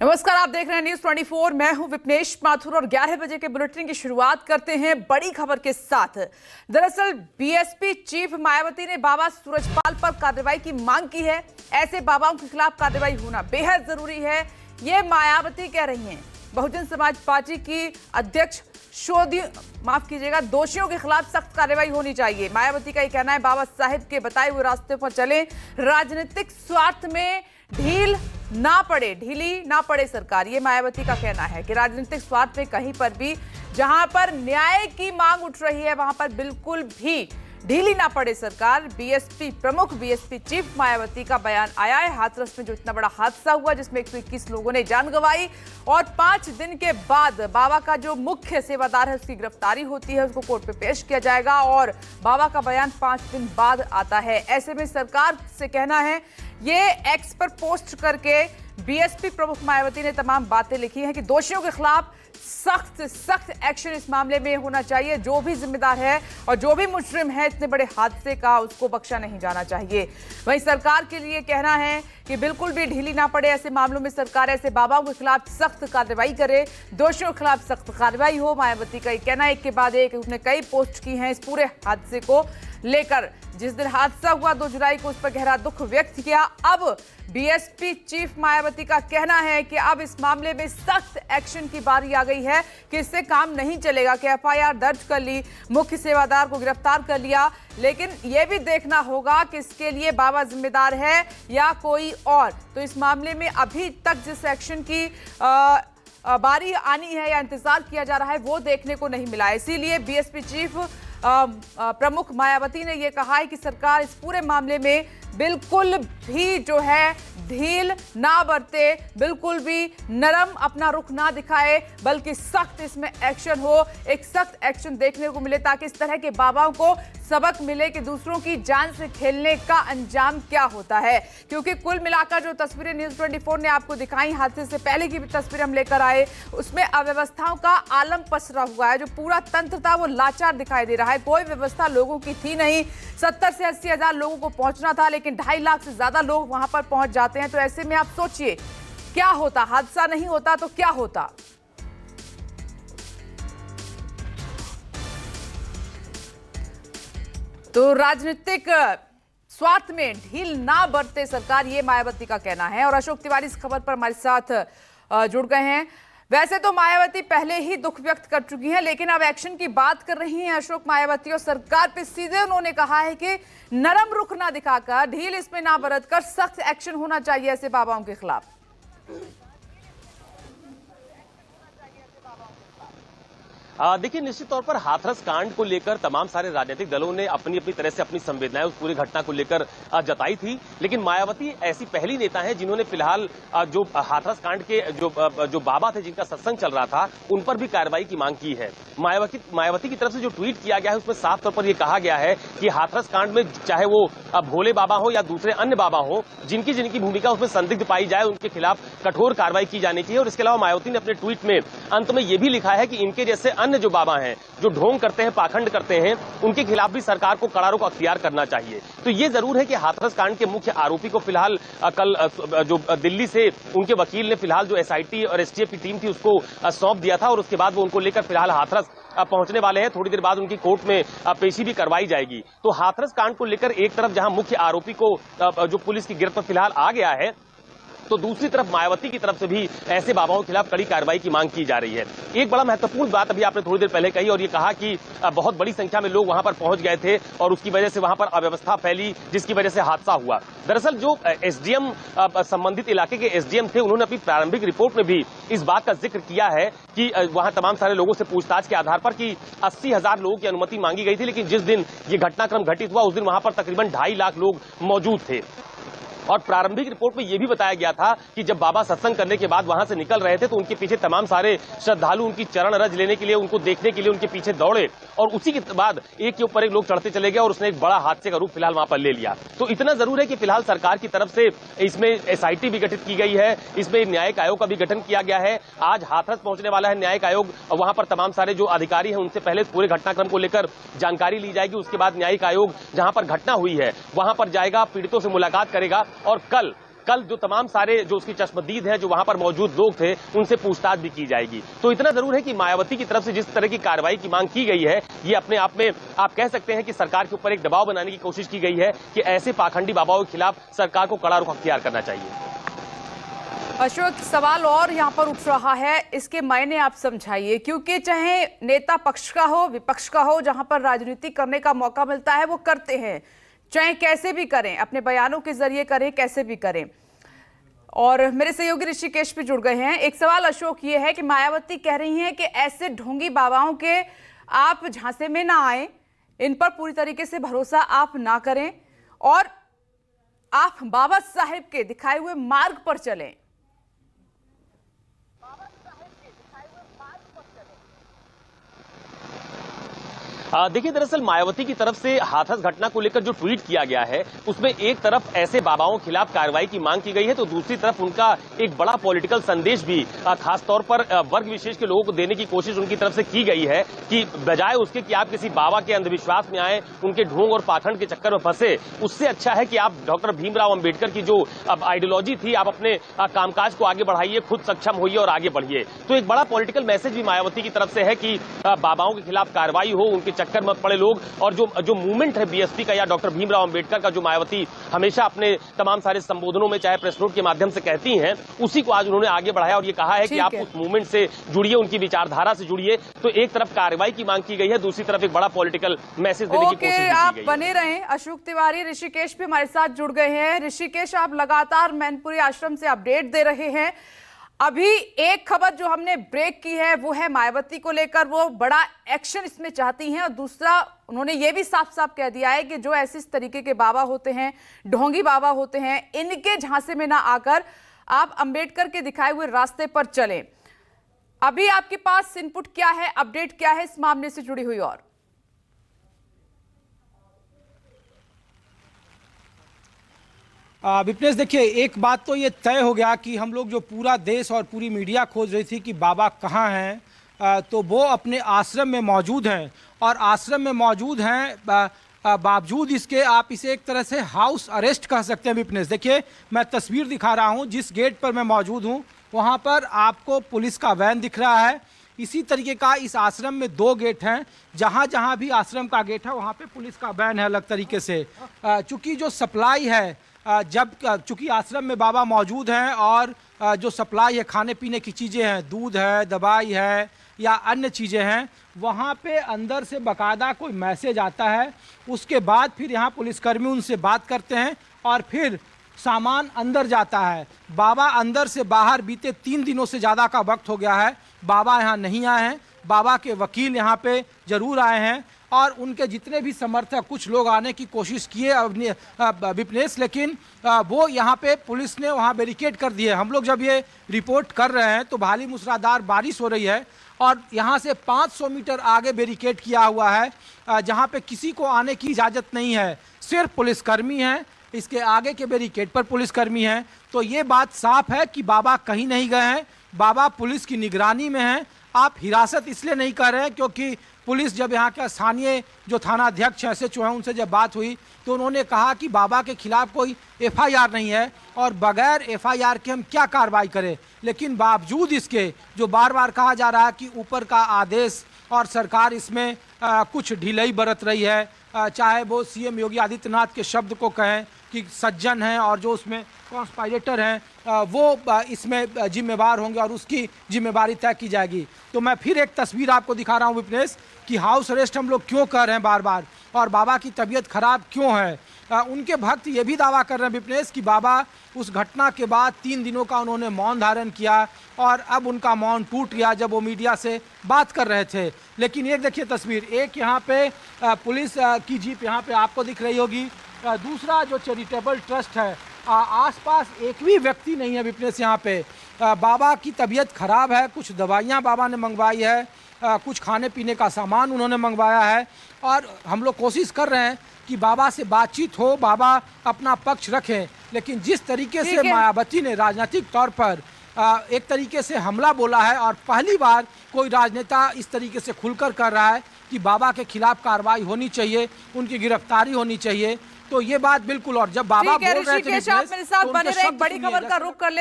नमस्कार, आप देख रहे हैं न्यूज 24। मैं हूं विपनेश माथुर और 11 बजे के बुलेटिन की शुरुआत करते हैं बड़ी खबर के साथ। दरअसल बीएसपी चीफ मायावती ने बाबा सूरजपाल पर कार्रवाई की मांग की है। ऐसे बाबाओं के खिलाफ कार्रवाई होना बेहद जरूरी है, ये मायावती कह रही हैं। बहुजन समाज पार्टी की अध्यक्ष दोषियों के खिलाफ सख्त कार्रवाई होनी चाहिए। मायावती का ये कहना है, बाबा साहेब के बताए हुए रास्ते पर चलें, राजनीतिक स्वार्थ में ढीली ना पड़े सरकार। ये मायावती का कहना है कि राजनीतिक स्वार्थ में कहीं पर भी जहां पर न्याय की मांग उठ रही है वहां पर बिल्कुल भी ढीली ना पड़े सरकार। बीएसपी प्रमुख, बीएसपी चीफ मायावती का बयान आया है। हाथरस में जो इतना बड़ा हादसा हुआ जिसमें 121 लोगों ने जान गंवाई और 5 दिन के बाद बाबा का जो मुख्य सेवादार है उसकी गिरफ्तारी होती है, उसको कोर्ट में पेश किया जाएगा और बाबा का बयान 5 दिन बाद आता है। ऐसे में सरकार से कहना है, ये एक्स पर पोस्ट करके बीएसपी प्रमुख मायावती ने तमाम बातें लिखी हैं कि दोषियों के खिलाफ सख्त एक्शन इस मामले में होना चाहिए। जो भी जिम्मेदार है और जो भी मुजरिम है इतने बड़े हादसे का, उसको बख्शा नहीं जाना चाहिए। वहीं सरकार के लिए कहना है कि बिल्कुल भी ढीली ना पड़े। ऐसे मामलों में सरकार ऐसे बाबाओं के खिलाफ सख्त कार्रवाई करे, दोषियों के खिलाफ सख्त कार्रवाई हो। मायावती का ये कहना एक के बाद एक उसने कई पोस्ट की हैं इस पूरे हादसे को लेकर। जिस दिन हादसा हुआ 2 जुलाई को, उस पर गहरा दुख व्यक्त किया। अब बीएसपी चीफ मायावती का कहना है कि अब इस मामले में सख्त एक्शन की बारी आ गई है, कि इससे काम नहीं चलेगा कि एफआईआर दर्ज कर ली, मुख्य सेवादार को गिरफ्तार कर लिया, लेकिन यह भी देखना होगा कि इसके लिए बाबा जिम्मेदार है या कोई और। तो इस मामले में अभी तक जिस एक्शन की बारी आनी है या इंतजार किया जा रहा है वो देखने को नहीं मिला है। इसीलिए बीएसपी चीफ प्रमुख मायावती ने यह कहा है कि सरकार इस पूरे मामले में बिल्कुल भी जो है ढील ना बरते, बिल्कुल भी नरम अपना रुख ना दिखाए, बल्कि सख्त इसमें एक्शन हो, एक सख्त एक्शन देखने को मिले ताकि इस तरह के बाबाओं को सबक मिले कि दूसरों की जान से खेलने का अंजाम क्या होता है। क्योंकि कुल मिलाकर जो तस्वीरें न्यूज 24 ने आपको दिखाई, हादसे से पहले की भी तस्वीर हम लेकर आए, उसमें अव्यवस्थाओं का आलम पसरा हुआ है। जो पूरा तंत्र था वो लाचार दिखाई दे रहा है। कोई व्यवस्था लोगों की थी नहीं। 70 से 80 हजार लोगों को पहुंचना था, लेकिन 2.5 लाख से ज्यादा लोग वहां पर पहुंच जाते हैं। तो ऐसे में आप सोचिए क्या होता, हादसा नहीं होता तो क्या होता। तो राजनीतिक स्वार्थ में ढील ना बरते सरकार, ये मायावती का कहना है। और अशोक तिवारी इस खबर पर हमारे साथ जुड़ गए हैं। वैसे तो मायावती पहले ही दुख व्यक्त कर चुकी हैं, लेकिन अब एक्शन की बात कर रही हैं अशोक मायावती और सरकार पे सीधे उन्होंने कहा है कि नरम रुख ना दिखाकर, ढील इसमें ना बरतकर सख्त एक्शन होना चाहिए ऐसे बाबाओं के खिलाफ। देखिए, निश्चित तौर पर हाथरस कांड को लेकर तमाम सारे राजनीतिक दलों ने अपनी अपनी तरह से अपनी संवेदनाएं उस पूरी घटना को लेकर जताई थी, लेकिन मायावती ऐसी पहली नेता है जिन्होंने फिलहाल जो हाथरस कांड के जो बाबा थे जिनका सत्संग चल रहा था उन पर भी कार्रवाई की मांग की है। मायावती की तरफ से जो ट्वीट किया गया है उसमें साफ तौर पर यह कहा गया है कि हाथरस कांड में चाहे वो भोले बाबा हो या दूसरे अन्य बाबा हो, जिनकी भूमिका उसमें संदिग्ध पाई जाए उनके खिलाफ कठोर कार्रवाई की जानी चाहिए। और इसके अलावा मायावती ने अपने ट्वीट में अंत में यह भी लिखा है कि इनके जैसे अन्य जो बाबा हैं, जो ढोंग करते हैं, पाखंड करते हैं, उनके खिलाफ भी सरकार को कड़ा रुख अख्तियार करना चाहिए। तो ये जरूर है कि हाथरस कांड के मुख्य आरोपी को फिलहाल कल जो दिल्ली से उनके वकील ने फिलहाल जो एसआईटी और एसटीएफ की टीम थी उसको सौंप दिया था और उसके बाद वो उनको लेकर फिलहाल हाथरस पहुंचने वाले हैं। थोड़ी देर बाद उनकी कोर्ट में पेशी भी करवाई जाएगी। तो हाथरस कांड को लेकर एक तरफ जहां मुख्य आरोपी को जो पुलिस की गिरफ्त में फिलहाल आ गया है, तो दूसरी तरफ मायावती की तरफ से भी ऐसे बाबाओं के खिलाफ कड़ी कार्रवाई की मांग की जा रही है। एक बड़ा महत्वपूर्ण बात अभी आपने थोड़ी देर पहले कही और ये कहा कि बहुत बड़ी संख्या में लोग वहां पर पहुंच गए थे और उसकी वजह से वहां पर अव्यवस्था फैली, जिसकी वजह से हादसा हुआ। दरअसल जो एसडीएम संबंधित इलाके के एसडीएम थे, उन्होंने अपनी प्रारंभिक रिपोर्ट में भी इस बात का जिक्र किया है कि वहां तमाम सारे लोगों से पूछताछ के आधार पर कि 80,000 लोगों की अनुमति मांगी गई थी, लेकिन जिस दिन ये घटनाक्रम घटित हुआ उस दिन वहां पर तकरीबन 2.5 लाख लोग मौजूद थे। और प्रारंभिक रिपोर्ट में यह भी बताया गया था कि जब बाबा सत्संग करने के बाद वहां से निकल रहे थे तो उनके पीछे तमाम सारे श्रद्धालु उनकी चरण रज लेने के लिए, उनको देखने के लिए उनके पीछे दौड़े और उसी के बाद एक के ऊपर एक लोग चढ़ते चले गए और उसने एक बड़ा हादसे का रूप फिलहाल वहां पर ले लिया। तो इतना जरूर है कि फिलहाल सरकार की तरफ से इसमें एसआईटी भी गठित की गई है, इसमें न्यायिक आयोग का भी गठन किया गया है। आज हाथरस पहुंचने वाला है न्यायिक आयोग, वहां पर तमाम सारे जो अधिकारी हैं उनसे पहले पूरे घटनाक्रम को लेकर जानकारी ली जाएगी। उसके बाद न्यायिक आयोग जहां पर घटना हुई है वहां पर जाएगा, पीड़ितों से मुलाकात करेगा और कल कल जो तमाम सारे जो उसकी चश्मदीद हैं, जो वहां पर मौजूद लोग थे, उनसे पूछताछ भी की जाएगी। तो इतना जरूर है कि मायावती की तरफ से जिस तरह की कार्रवाई की मांग की गई है, ये अपने आप में आप कह सकते हैं कि सरकार के ऊपर एक दबाव बनाने की कोशिश की गई है कि ऐसे पाखंडी बाबाओं के खिलाफ सरकार को कड़ा रुख अख्तियार करना चाहिए। अशोक, सवाल और यहाँ पर उठ रहा है, इसके मायने आप समझाइए, क्योंकि चाहे नेता पक्ष का हो विपक्ष का हो, जहां पर राजनीति करने का मौका मिलता है वो करते हैं, चाहे कैसे भी करें, अपने बयानों के जरिए करें, कैसे भी करें। और मेरे सहयोगी ऋषिकेश भी जुड़ गए हैं। एक सवाल अशोक ये है कि मायावती कह रही हैं कि ऐसे ढोंगी बाबाओं के आप झांसे में ना आए, इन पर पूरी तरीके से भरोसा आप ना करें और आप बाबा साहेब के दिखाए हुए मार्ग पर चलें। देखिए, दरअसल मायावती की तरफ से हाथरस घटना को लेकर जो ट्वीट किया गया है, उसमें एक तरफ ऐसे बाबाओं के खिलाफ कार्रवाई की मांग की गई है, तो दूसरी तरफ उनका एक बड़ा पॉलिटिकल संदेश भी खासतौर पर वर्ग विशेष के लोगों को देने की कोशिश उनकी तरफ से की गई है कि बजाय उसके कि आप किसी बाबा के अंधविश्वास में आए, उनके ढोंग और पाखंड के चक्कर में फंसे, उससे अच्छा है कि आप डॉक्टर भीमराव अंबेडकर की जो आइडियोलॉजी थी, आप अपने कामकाज को आगे बढ़ाइए, खुद सक्षम होइए और आगे बढ़िए। तो एक बड़ा पॉलिटिकल मैसेज भी मायावती की तरफ से है कि बाबाओं के खिलाफ कार्रवाई हो, उनके चक्कर मत पड़े लोग। और जो मूवमेंट है बीएसपी का या डॉक्टर भीमराव अंबेडकर का, जो मायावती हमेशा अपने तमाम सारे संबोधनों में चाहे प्रेस नोट के माध्यम से कहती हैं, उसी को आज उन्होंने आगे बढ़ाया और ये कहा है कि आप उस मूवमेंट से जुड़िए, उनकी विचारधारा से जुड़िए। तो एक तरफ कार्रवाई की मांग की गई है, दूसरी तरफ एक बड़ा पॉलिटिकल मैसेज देने की कोशिश की गई है। आप बने रहें। अशोक तिवारी, ऋषिकेश भी हमारे साथ जुड़ गए हैं। ऋषिकेश, आप लगातार मैनपुरी आश्रम से अपडेट दे रहे हैं। अभी एक खबर जो हमने ब्रेक की है वो है मायावती को लेकर, वो बड़ा एक्शन इसमें चाहती हैं, और दूसरा उन्होंने ये भी साफ साफ कह दिया है कि जो ऐसे इस तरीके के बाबा होते हैं, ढोंगी बाबा होते हैं, इनके झांसे में ना आकर आप अंबेडकर के दिखाए हुए रास्ते पर चलें। अभी आपके पास इनपुट क्या है, अपडेट क्या है इस मामले से जुड़ी हुई? और विपनेश, देखिए, एक बात तो ये तय हो गया कि हम लोग जो पूरा देश और पूरी मीडिया खोज रही थी कि बाबा कहाँ हैं, तो वो अपने आश्रम में मौजूद हैं। और आश्रम में मौजूद हैं, बावजूद इसके आप इसे एक तरह से हाउस अरेस्ट कह सकते हैं। विपनेश, देखिए, मैं तस्वीर दिखा रहा हूँ, जिस गेट पर मैं मौजूद हूँ वहाँ पर आपको पुलिस का वैन दिख रहा है। इसी तरीके का इस आश्रम में 2 गेट हैं, जहाँ जहाँ भी आश्रम का गेट है वहाँ पे पुलिस का वैन है अलग तरीके से। चूँकि जो सप्लाई है, चूँकि आश्रम में बाबा मौजूद हैं और जो सप्लाई है, खाने पीने की चीज़ें हैं, दूध है, दवाई है या अन्य चीज़ें हैं, वहाँ पे अंदर से बाकायदा कोई मैसेज आता है। उसके बाद फिर यहाँ पुलिसकर्मी उनसे बात करते हैं और फिर सामान अंदर जाता है। बाबा अंदर से बाहर बीते 3 दिनों से ज़्यादा का वक्त हो गया है, बाबा यहाँ नहीं आए हैं। बाबा के वकील यहाँ पे ज़रूर आए हैं और उनके जितने भी समर्थक, कुछ लोग आने की कोशिश किए विपनेश, लेकिन वो यहाँ पे पुलिस ने वहाँ बैरिकेड कर दिए। हम लोग जब ये रिपोर्ट कर रहे हैं तो भारी मूसलाधार बारिश हो रही है और यहाँ से 500 मीटर आगे बैरिकेड किया हुआ है, जहाँ पे किसी को आने की इजाज़त नहीं है, सिर्फ पुलिसकर्मी हैं। इसके आगे के बैरिकेड पर पुलिसकर्मी हैं। तो ये बात साफ है कि बाबा कहीं नहीं गए हैं, बाबा पुलिस की निगरानी में हैं। आप हिरासत इसलिए नहीं कर रहे हैं क्योंकि पुलिस, जब यहाँ का स्थानीय जो थाना अध्यक्ष SHO हैं उनसे जब बात हुई तो उन्होंने कहा कि बाबा के खिलाफ कोई FIR नहीं है और बगैर FIR के हम क्या कार्रवाई करें। लेकिन बावजूद इसके जो बार बार कहा जा रहा है कि ऊपर का आदेश और सरकार इसमें कुछ ढिलाई बरत रही है, चाहे वो CM योगी आदित्यनाथ के शब्द को कहें कि सज्जन हैं और जो उसमें कॉन्स्पायरेटर हैं वो इसमें जिम्मेवार होंगे और उसकी जिम्मेवारी तय की जाएगी। तो मैं फिर एक तस्वीर आपको दिखा रहा हूँ विपनेश कि हाउस अरेस्ट हम लोग क्यों कर रहे हैं बार बार और बाबा की तबीयत खराब क्यों है। उनके भक्त ये भी दावा कर रहे हैं विपनेश कि बाबा उस घटना के बाद 3 दिनों का उन्होंने मौन धारण किया और अब उनका मौन टूट गया जब वो मीडिया से बात कर रहे थे। लेकिन एक देखिए तस्वीर, एक यहाँ पे पुलिस की जीप यहाँ पे आपको दिख रही होगी, दूसरा जो चैरिटेबल ट्रस्ट है, आसपास एक भी व्यक्ति नहीं है विपनेश। यहाँ पे बाबा की तबीयत खराब है, कुछ दवाइयाँ बाबा ने मंगवाई है, कुछ खाने पीने का सामान उन्होंने मंगवाया है और हम लोग कोशिश कर रहे हैं कि बाबा से बातचीत हो, बाबा अपना पक्ष रखें। लेकिन जिस तरीके से मायावती ने राजनीतिक तौर पर एक तरीके से हमला बोला है और पहली बार कोई राजनेता इस तरीके से खुलकर कर रहा है कि बाबा के खिलाफ कार्रवाई होनी चाहिए, उनकी गिरफ्तारी होनी चाहिए, तो ये बात बिल्कुल, और जब बाबा ठीक है बोल रहे थे ऋषिकेश, आप मेरे साथ तो उनके बने रहे। एक शब्द बड़ी सुनिए, खबर का जैसे- रुख कर ले।